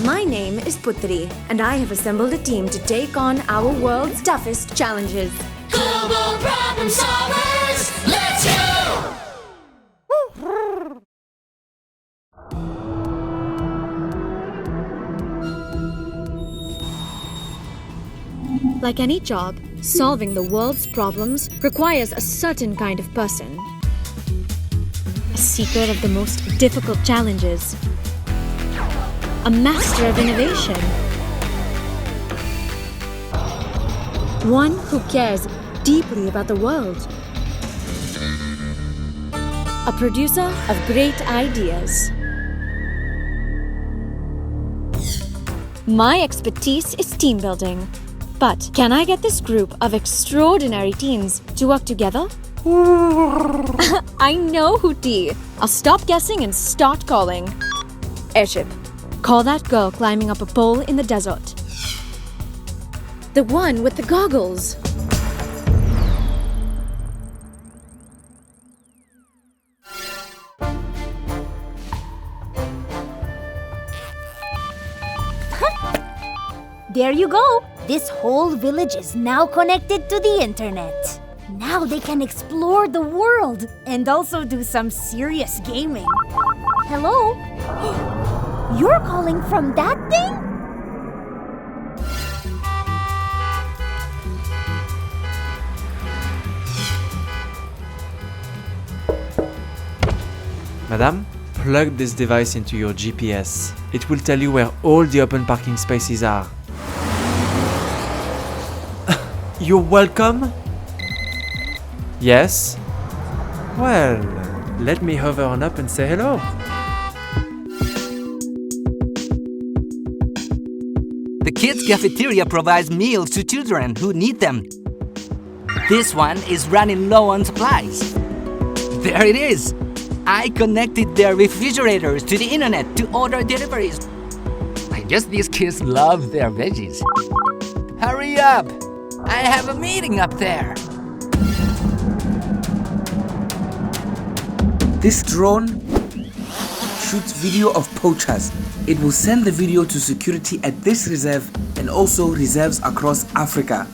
My name is Putri, and I have assembled a team to take on our world's toughest challenges. Global problem solvers, let's go! Like any job, solving the world's problems requires a certain kind of person. A seeker of the most difficult challenges. A master of innovation. One who cares deeply about the world. A producer of great ideas. My expertise is team building. But can I get this group of extraordinary teens to work together? I know, Hootie. I'll stop guessing and start calling. Airship. Call that girl climbing up a pole in the desert. The one with the goggles. There you go. This whole village is now connected to the internet. Now they can explore the world and also do some serious gaming. Hello? You're calling from that thing? Madame, plug this device into your GPS. It will tell you where all the open parking spaces are. You're welcome? Yes? Well, let me hover on up and say hello. The kids' cafeteria provides meals to children who need them. This one is running low on supplies. There it is! I connected their refrigerators to the internet to order deliveries. I guess these kids love their veggies. Hurry up! I have a meeting up there. This drone shoots video of poachers. It will send the video to security at this reserve and also reserves across Africa.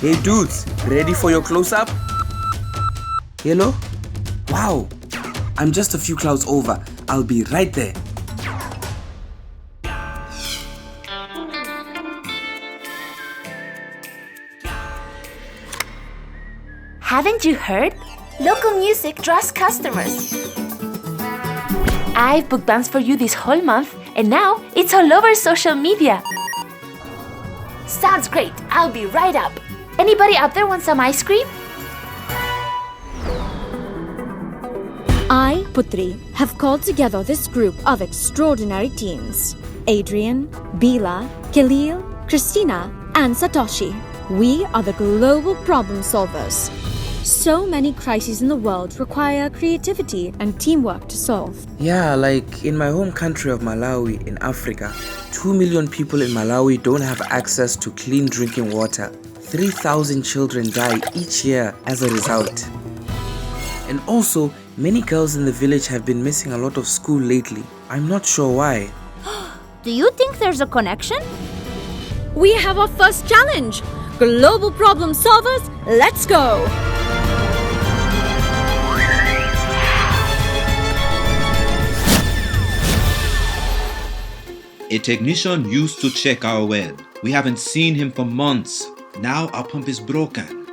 Hey dudes, ready for your close-up? Hello? Wow, I'm just a few clouds over. I'll be right there. Haven't you heard? Local music draws customers. I've booked bands for you this whole month, and now it's all over social media. Sounds great. I'll be right up. Anybody out there want some ice cream? I, Putri, have called together this group of extraordinary teens. Adrian, Bila, Khalil, Christina, and Satoshi. We are the global problem solvers. So many crises in the world require creativity and teamwork to solve. Yeah, like in my home country of Malawi in Africa, 2 million people in Malawi don't have access to clean drinking water. 3,000 children die each year as a result. And also, many girls in the village have been missing a lot of school lately. I'm not sure why. Do you think there's a connection? We have our first challenge! Global problem solvers, let's go! A technician used to check our well. We haven't seen him for months. Now our pump is broken.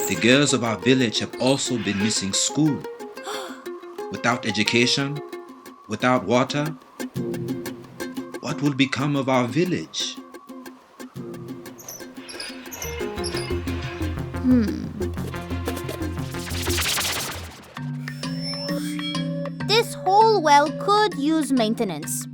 The girls of our village have also been missing school. Without education, without water, what will become of our village? This whole well could use maintenance.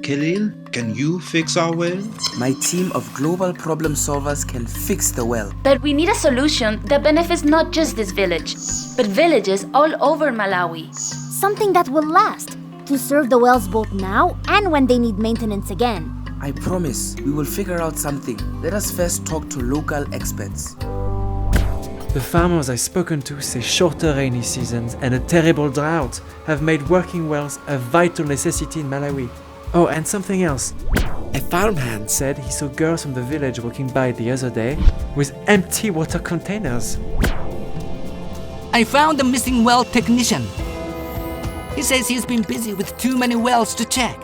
Khalil, can you fix our well? My team of global problem solvers can fix the well. But we need a solution that benefits not just this village, but villages all over Malawi. Something that will last, to serve the wells both now and when they need maintenance again. I promise we will figure out something. Let us first talk to local experts. The farmers I've spoken to say shorter rainy seasons and a terrible drought have made working wells a vital necessity in Malawi. Oh, and something else. A farmhand said he saw girls from the village walking by the other day with empty water containers. I found a missing well technician. He says he's been busy with too many wells to check.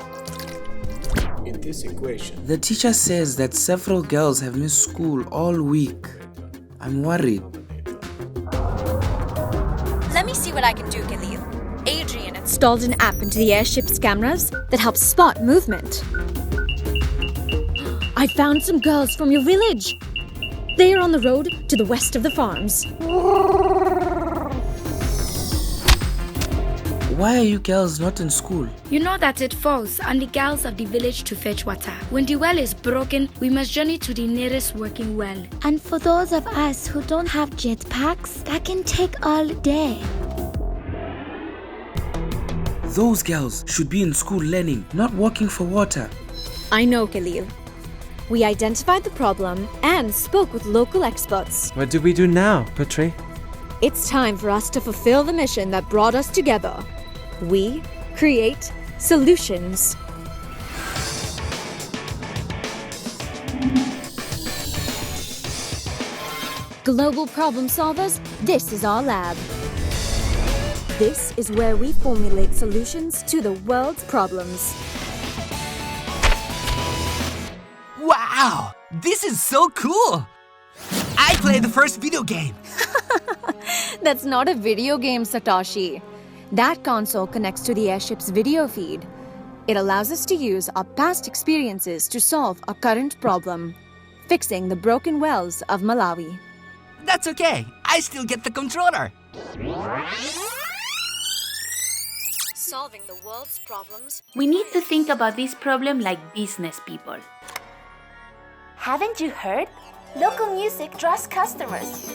In this equation, The teacher says that several girls have missed school all week. I'm worried. Let me see what I can do, Khalil. Adrian installed an app into the airship's cameras that helps spot movement. I found some girls from your village. They are on the road to the west of the farms. Why are you girls not in school? You know that it falls on the girls of the village to fetch water. When the well is broken, we must journey to the nearest working well. And for those of us who don't have jetpacks, that can take all day. Those girls should be in school learning, not working for water. I know, Khalil. We identified the problem and spoke with local experts. What do we do now, Petri? It's time for us to fulfill the mission that brought us together. We create solutions. Global problem solvers, this is our lab. This is where we formulate solutions to the world's problems. Wow! This is so cool! I played the first video game. That's not a video game, Satoshi. That console connects to the airship's video feed. It allows us to use our past experiences to solve a current problem, fixing the broken wells of Malawi. That's okay. I still get the controller. Solving the world's problems. We need to think about this problem like business people. Haven't you heard? Local music draws customers.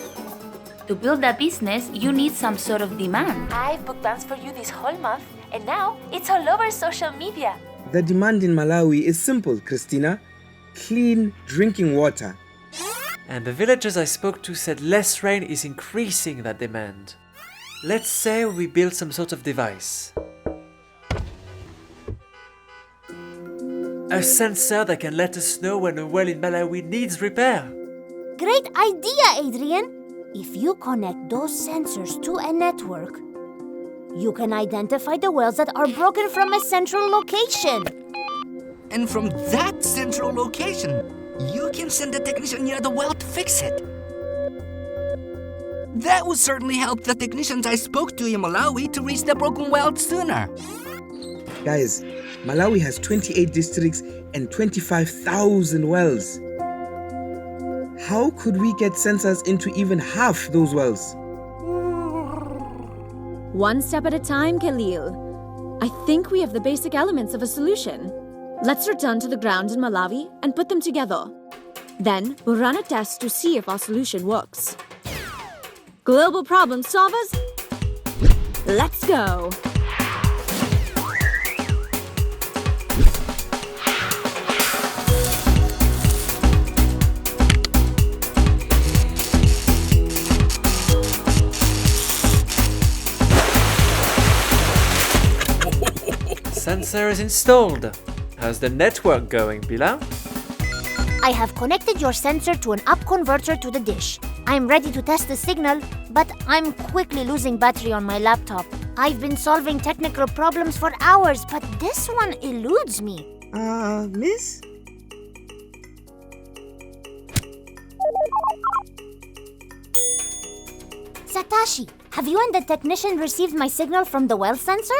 To build a business, you need some sort of demand. I've booked bands for you this whole month, and now it's all over social media. The demand in Malawi is simple, Christina. Clean drinking water. And the villagers I spoke to said less rain is increasing that demand. Let's say we build some sort of device. A sensor that can let us know when a well in Malawi needs repair. Great idea, Adrian! If you connect those sensors to a network, you can identify the wells that are broken from a central location. And from that central location, you can send a technician near the well to fix it. That would certainly help the technicians I spoke to in Malawi to reach the broken well sooner. Guys, Malawi has 28 districts and 25,000 wells. How could we get sensors into even half those wells? One step at a time, Khalil. I think we have the basic elements of a solution. Let's return to the ground in Malawi and put them together. Then we'll run a test to see if our solution works. Global problem solvers, let's go! Sensor is installed. How's the network going, Bila? I have connected your sensor to an up converter to the dish. I'm ready to test the signal, but I'm quickly losing battery on my laptop. I've been solving technical problems for hours, but this one eludes me. Miss? Satoshi, have you and the technician received my signal from the well sensor?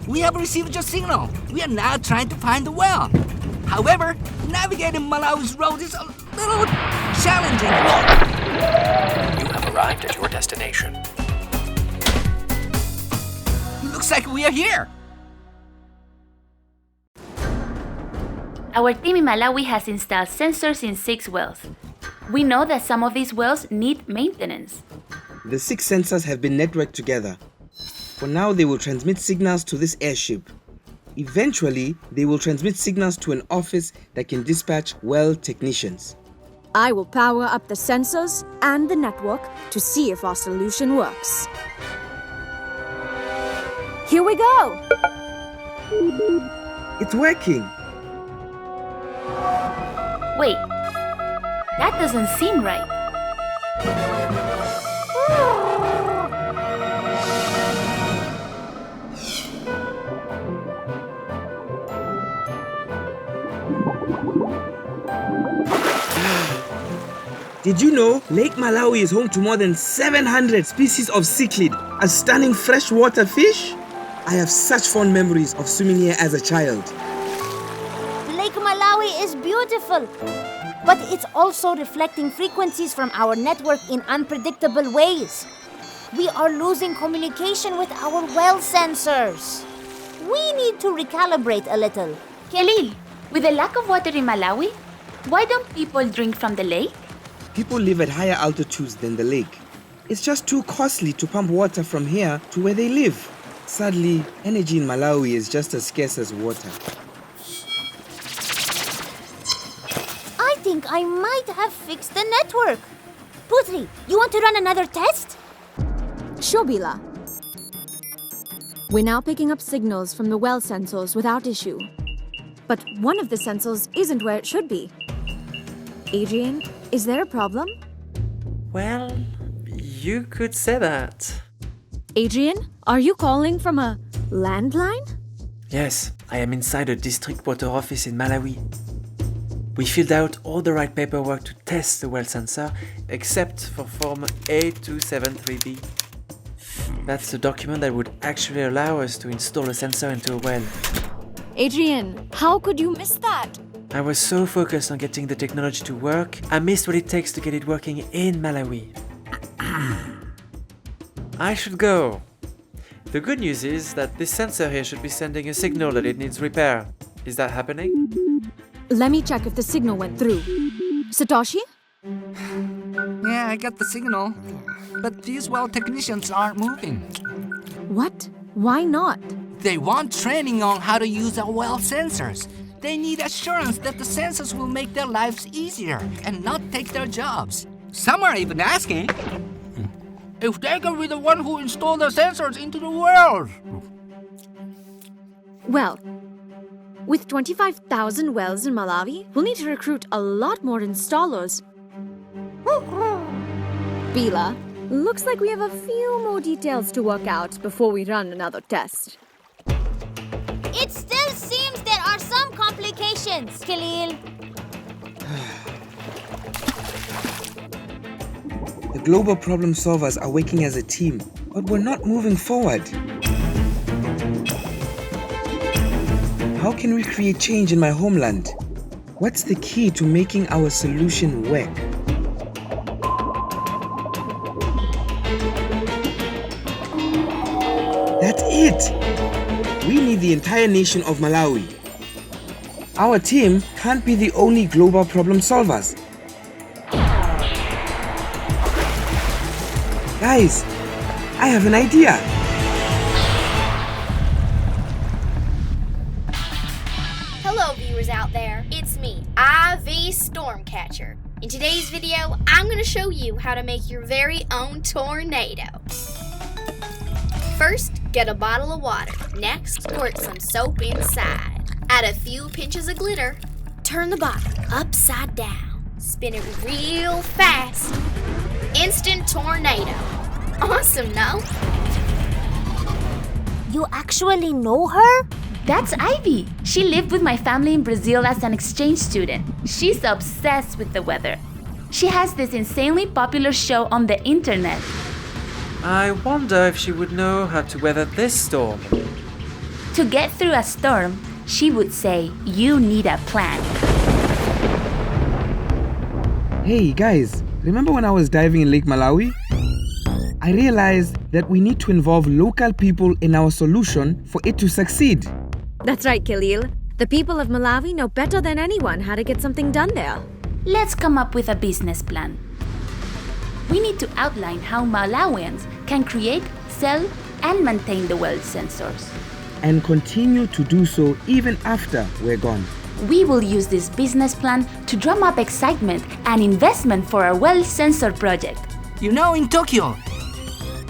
We have received your signal. We are now trying to find the well. However, navigating Malawi's road is a little challenging. you have arrived at your destination. Looks like we are here. Our team in Malawi has installed sensors in 6 wells. We know that some of these wells need maintenance. The 6 sensors have been networked together. For now, they will transmit signals to this airship. Eventually, they will transmit signals to an office that can dispatch well technicians. I will power up the sensors and the network to see if our solution works. Here we go! It's working. Wait, that doesn't seem right. Did you know Lake Malawi is home to more than 700 species of cichlid, a stunning freshwater fish? I have such fond memories of swimming here as a child. Lake Malawi is beautiful, but it's also reflecting frequencies from our network in unpredictable ways. We are losing communication with our well sensors. We need to recalibrate a little. Khalil, with the lack of water in Malawi, why don't people drink from the lake? People live at higher altitudes than the lake. It's just too costly to pump water from here to where they live. Sadly, energy in Malawi is just as scarce as water. I think I might have fixed the network. Putri, you want to run another test? Sure, Bila. We're now picking up signals from the well sensors without issue. But one of the sensors isn't where it should be. Adrian, is there a problem? Well, you could say that. Adrian, are you calling from a landline? Yes, I am inside a district water office in Malawi. We filled out all the right paperwork to test the well sensor, except for Form A273B. That's the document that would actually allow us to install a sensor into a well. Adrian, how could you miss that? I was so focused on getting the technology to work, I missed what it takes to get it working in Malawi. I should go. The good news is that this sensor here should be sending a signal that it needs repair. Is that happening? Let me check if the signal went through. Satoshi? Yeah, I got the signal. But these well technicians aren't moving. What? Why not? They want training on how to use our well sensors. They need assurance that the sensors will make their lives easier and not take their jobs. Some are even asking if they can be the one who install the sensors into the wells. Well, with 25,000 wells in Malawi, we'll need to recruit a lot more installers. Bila, looks like we have a few more details to work out before we run another test. It still seems there are some complications, Khalil. The global problem solvers are working as a team, but we're not moving forward. How can we create change in my homeland? What's the key to making our solution work? That's it! We need the entire nation of Malawi. Our team can't be the only global problem solvers. Guys, I have an idea. Hello viewers out there, it's me, IV Stormcatcher. In today's video, I'm going to show you how to make your very own tornado. First, get a bottle of water. Next, squirt some soap inside. Add a few pinches of glitter. Turn the bottle upside down. Spin it real fast. Instant tornado. Awesome, no? You actually know her? That's Ivy. She lived with my family in Brazil as an exchange student. She's obsessed with the weather. She has this insanely popular show on the internet. I wonder if she would know how to weather this storm. To get through a storm, she would say, you need a plan. Hey guys, remember when I was diving in Lake Malawi? I realized that we need to involve local people in our solution for it to succeed. That's right, Khalil. The people of Malawi know better than anyone how to get something done there. Let's come up with a business plan. We need to outline how Malawians can create, sell, and maintain the well sensors. And continue to do so even after we're gone. We will use this business plan to drum up excitement and investment for our well sensor project. You know, in Tokyo,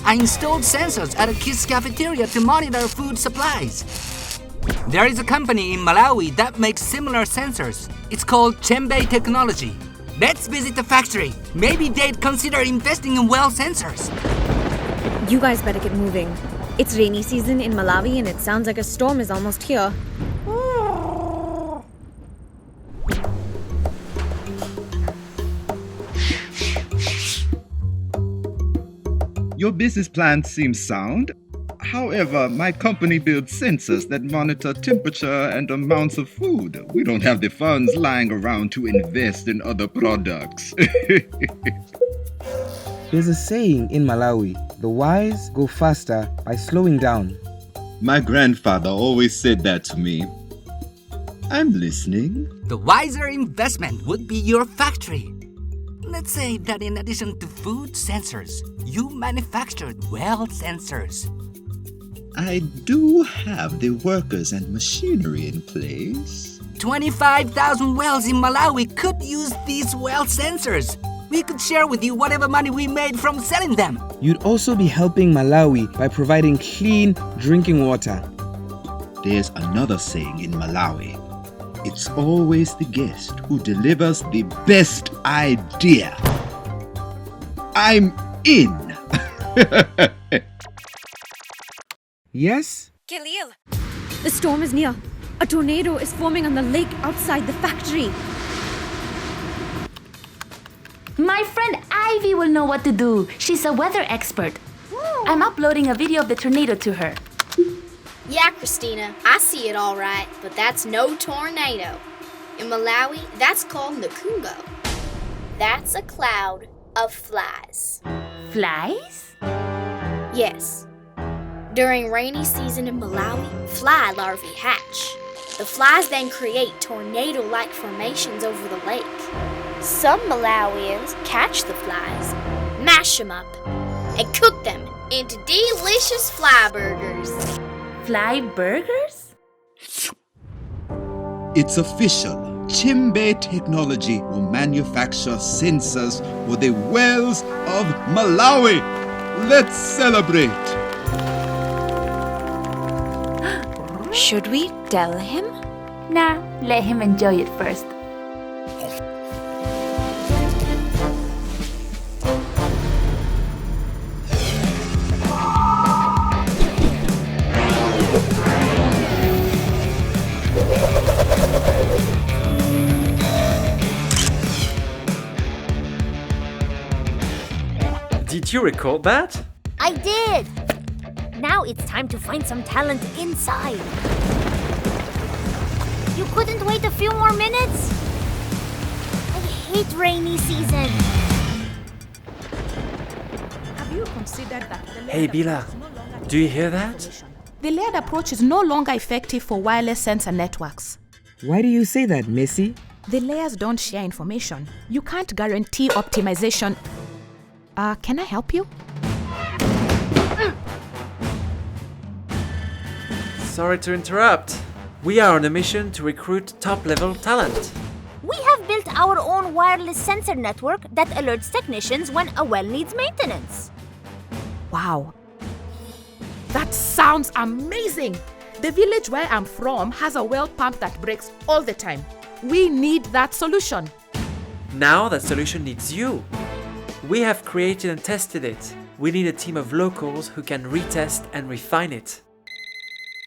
I installed sensors at a kids' cafeteria to monitor food supplies. There is a company in Malawi that makes similar sensors. It's called Chembe Technology. Let's visit the factory. Maybe they'd consider investing in well sensors. You guys better get moving. It's rainy season in Malawi and it sounds like a storm is almost here. Your business plan seems sound. However, my company builds sensors that monitor temperature and amounts of food. We don't have the funds lying around to invest in other products. There's a saying in Malawi, the wise go faster by slowing down. My grandfather always said that to me. I'm listening. The wiser investment would be your factory. Let's say that in addition to food sensors, you manufactured well sensors. I do have the workers and machinery in place. 25,000 wells in Malawi could use these well sensors. We could share with you whatever money we made from selling them. You'd also be helping Malawi by providing clean drinking water. There's another saying in Malawi. It's always the guest who delivers the best idea. I'm in. Yes? Khalil! The storm is near. A tornado is forming on the lake outside the factory. My friend Ivy will know what to do. She's a weather expert. I'm uploading a video of the tornado to her. Yeah, Christina, I see it all right, but that's no tornado. In Malawi, that's called Nakungo. That's a cloud of flies. Flies? Yes. During rainy season in Malawi, fly larvae hatch. The flies then create tornado-like formations over the lake. Some Malawians catch the flies, mash them up, and cook them into delicious fly burgers. Fly burgers? It's official. Chembe Technology will manufacture sensors for the wells of Malawi. Let's celebrate. Should we tell him? Nah, let him enjoy it first. Did you record that? I did! Now it's time to find some talent inside. You couldn't wait a few more minutes? I hate rainy season. Have you considered that the Hey Bila, do you hear that? The layered approach is no longer effective for wireless sensor networks. Why do you say that, Missy? The layers don't share information. You can't guarantee optimization. Can I help you? Sorry to interrupt. We are on a mission to recruit top-level talent. We have built our own wireless sensor network that alerts technicians when a well needs maintenance. Wow. That sounds amazing! The village where I'm from has a well pump that breaks all the time. We need that solution. Now that solution needs you. We have created and tested it. We need a team of locals who can retest and refine it.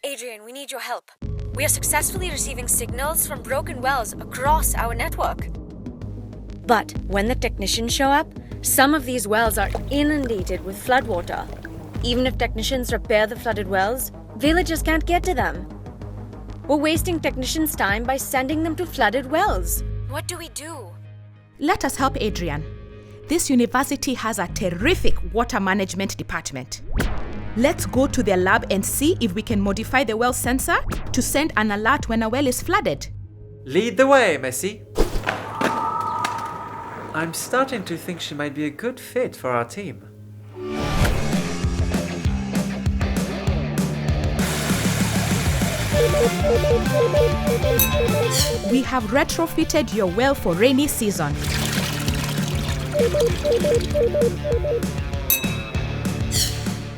Adrian, we need your help. We are successfully receiving signals from broken wells across our network. But when the technicians show up, some of these wells are inundated with floodwater. Even if technicians repair the flooded wells, villagers can't get to them. We're wasting technicians' time by sending them to flooded wells. What do we do? Let us help Adrian. This university has a terrific water management department. Let's go to their lab and see if we can modify the well sensor to send an alert when a well is flooded. Lead the way, Messi. I'm starting to think she might be a good fit for our team. We have retrofitted your well for rainy season.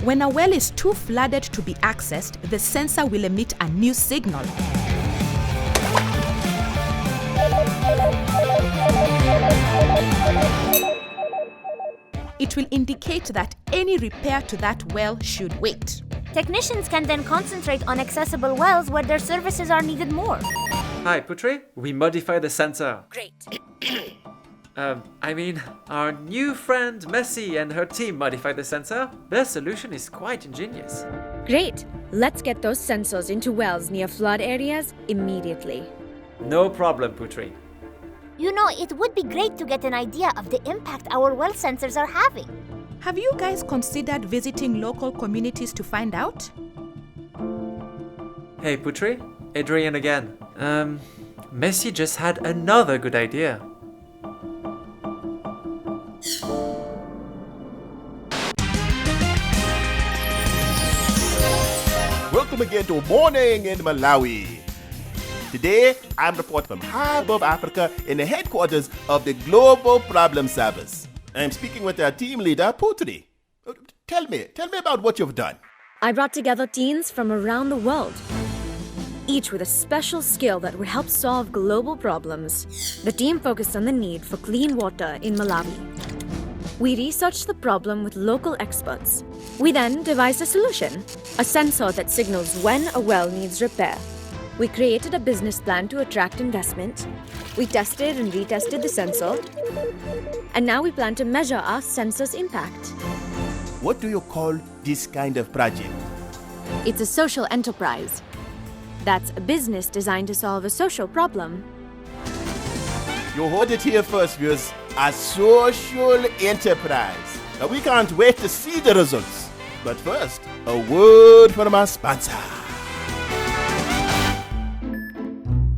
When a well is too flooded to be accessed, the sensor will emit a new signal. It will indicate that any repair to that well should wait. Technicians can then concentrate on accessible wells where their services are needed more. Hi, Putri. We modify the sensor. Great. Our new friend Messi and her team modified the sensor. Their solution is quite ingenious. Great. Let's get those sensors into wells near flood areas immediately. No problem, Putri. You know, it would be great to get an idea of the impact our well sensors are having. Have you guys considered visiting local communities to find out? Hey, Putri. Adrian again. Messi just had another good idea. Welcome again to Morning in Malawi. Today, I'm reporting from high above Africa in the headquarters of the Global Problem Service. I'm speaking with our team leader, Putri. Tell me about what you've done. I brought together teens from around the world, each with a special skill that would help solve global problems. The team focused on the need for clean water in Malawi. We researched the problem with local experts. We then devised a solution, a sensor that signals when a well needs repair. We created a business plan to attract investment. We tested and retested the sensor. And now we plan to measure our sensor's impact. What do you call this kind of project? It's a social enterprise. That's a business designed to solve a social problem. You heard it here first, viewers. A social enterprise. Now we can't wait to see the results. But first, a word from our sponsor.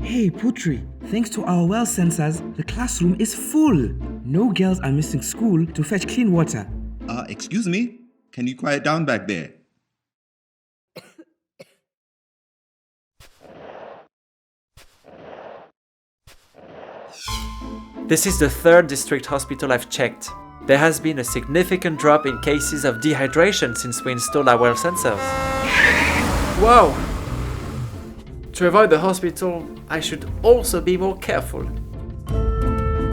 Hey Putri, thanks to our well sensors, the classroom is full. No girls are missing school to fetch clean water. Excuse me? Can you quiet down back there? This is the third district hospital I've checked. There has been a significant drop in cases of dehydration since we installed our well sensors. Wow! To avoid the hospital, I should also be more careful.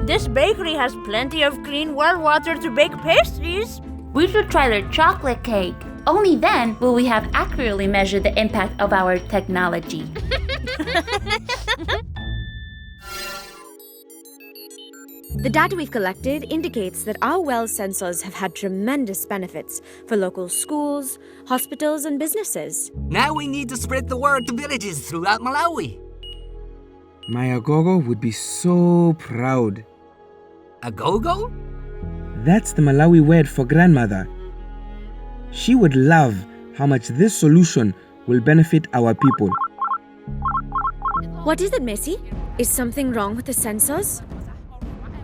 This bakery has plenty of clean well water to bake pastries. We should try their chocolate cake. Only then will we have accurately measured the impact of our technology. The data we've collected indicates that our well sensors have had tremendous benefits for local schools, hospitals, and businesses. Now we need to spread the word to villages throughout Malawi. My agogo would be so proud. Agogo? That's the Malawi word for grandmother. She would love how much this solution will benefit our people. What is it, Messi? Is something wrong with the sensors?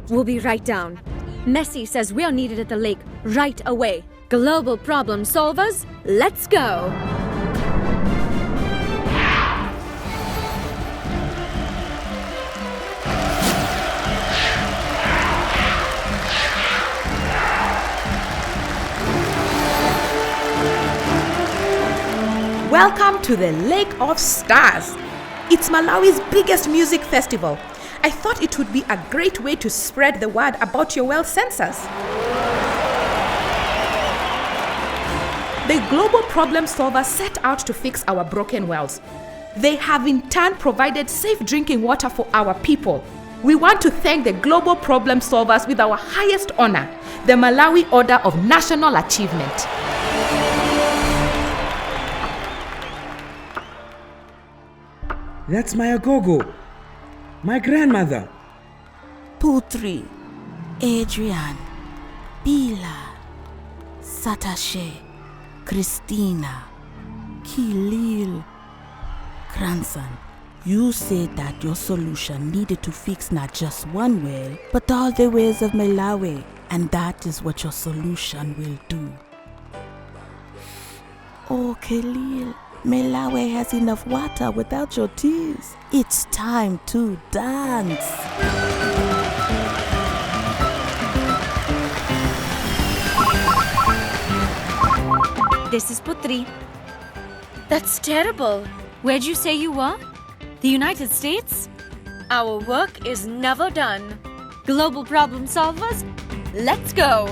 We'll be right down. Messi says we are needed at the lake right away. Global problem solvers, let's go! Welcome to the Lake of Stars. It's Malawi's biggest music festival. I thought it would be a great way to spread the word about your well sensors. The Global Problem Solver set out to fix our broken wells. They have in turn provided safe drinking water for our people. We want to thank the Global Problem Solvers with our highest honor, the Malawi Order of National Achievement. That's my agogo. My grandmother. Putri, Adrian, Bila, Satashe, Christina, Khalil, grandson. You said that your solution needed to fix not just one well, but all the wells of Malawi, and that is what your solution will do. Oh, Khalil, Malawi has enough water without your tears. It's time to dance. This is Putri. That's terrible. Where'd you say you were? The United States? Our work is never done. Global problem solvers, let's go!